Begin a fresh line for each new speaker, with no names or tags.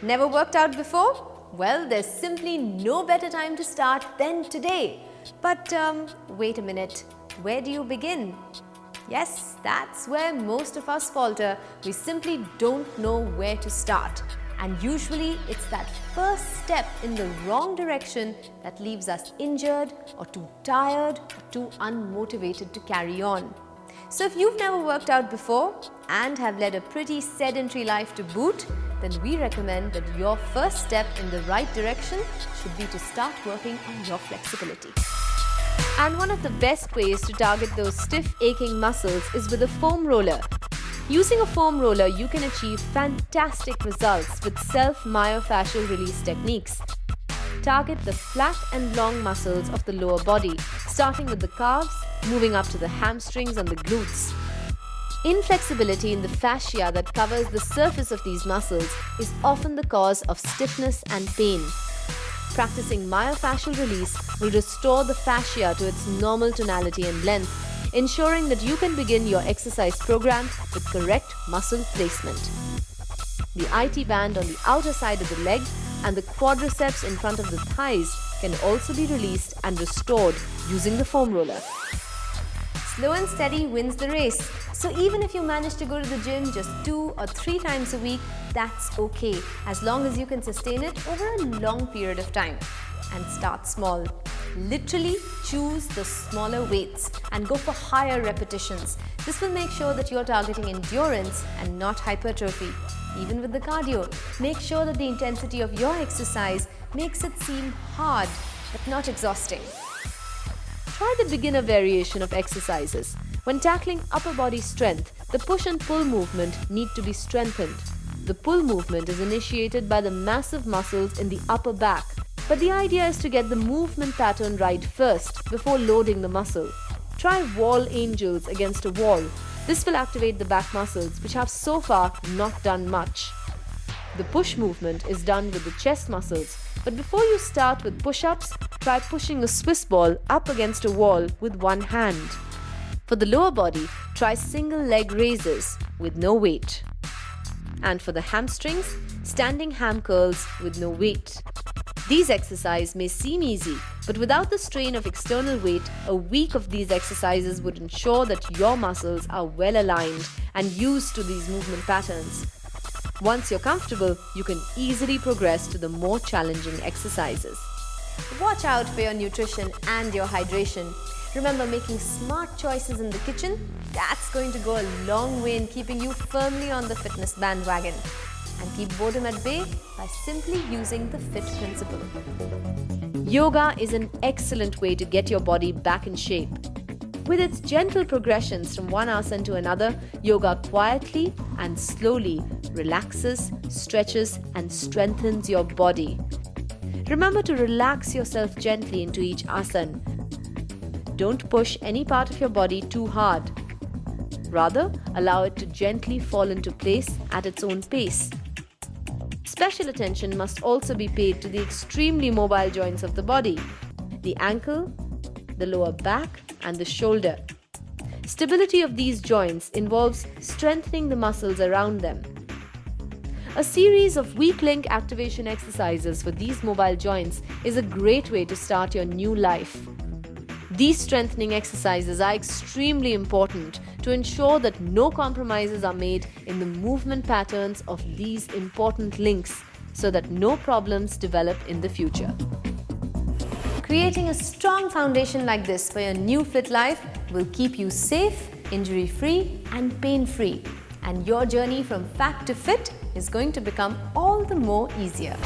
Never worked out before? Well, there's simply no better time to start than today. But wait a minute, where do you begin? Yes, that's where most of us falter. We simply don't know where to start. And usually it's that first step in the wrong direction that leaves us injured or too tired or too unmotivated to carry on. So if you've never worked out before and have led a pretty sedentary life to boot, then we recommend that your first step in the right direction should be to start working on your flexibility. And one of the best ways to target those stiff, aching muscles is with a foam roller. Using a foam roller, you can achieve fantastic results with self-myofascial release techniques. Target the flat and long muscles of the lower body, starting with the calves, moving up to the hamstrings and the glutes. Inflexibility in the fascia that covers the surface of these muscles is often the cause of stiffness and pain. Practicing myofascial release will restore the fascia to its normal tonality and length, ensuring that you can begin your exercise program with correct muscle placement. The IT band on the outer side of the leg and the quadriceps in front of the thighs can also be released and restored using the foam roller. Slow and steady wins the race. So even if you manage to go to the gym just 2 or 3 times a week, that's okay, as long as you can sustain it over a long period of time. And start small. Literally choose the smaller weights and go for higher repetitions. This will make sure that you're targeting endurance and not hypertrophy. Even with the cardio, make sure that the intensity of your exercise makes it seem hard but not exhausting. Try the beginner variation of exercises. When tackling upper body strength, the push and pull movement need to be strengthened. The pull movement is initiated by the massive muscles in the upper back, but the idea is to get the movement pattern right first before loading the muscle. Try wall angels against a wall. This will activate the back muscles, which have so far not done much. The push movement is done with the chest muscles, but before you start with push-ups, try pushing a Swiss ball up against a wall with one hand. For the lower body, try single leg raises with no weight. And for the hamstrings, standing ham curls with no weight. These exercises may seem easy, but without the strain of external weight, a week of these exercises would ensure that your muscles are well aligned and used to these movement patterns. Once you're comfortable, you can easily progress to the more challenging exercises. Watch out for your nutrition and your hydration. Remember, making smart choices in the kitchen, that's going to go a long way in keeping you firmly on the fitness bandwagon. And keep boredom at bay by simply using the FIT principle. Yoga is an excellent way to get your body back in shape. With its gentle progressions from one asana to another, yoga quietly and slowly relaxes, stretches, and strengthens your body. Remember to relax yourself gently into each asana. Don't push any part of your body too hard. Rather, allow it to gently fall into place at its own pace. Special attention must also be paid to the extremely mobile joints of the body: the ankle, the lower back, and the shoulder. Stability of these joints involves strengthening the muscles around them. A series of weak link activation exercises for these mobile joints is a great way to start your new life. These strengthening exercises are extremely important to ensure that no compromises are made in the movement patterns of these important links, so that no problems develop in the future. Creating a strong foundation like this for your new fit life will keep you safe, injury-free, and pain-free. And your journey from fat to fit is going to become all the more easier.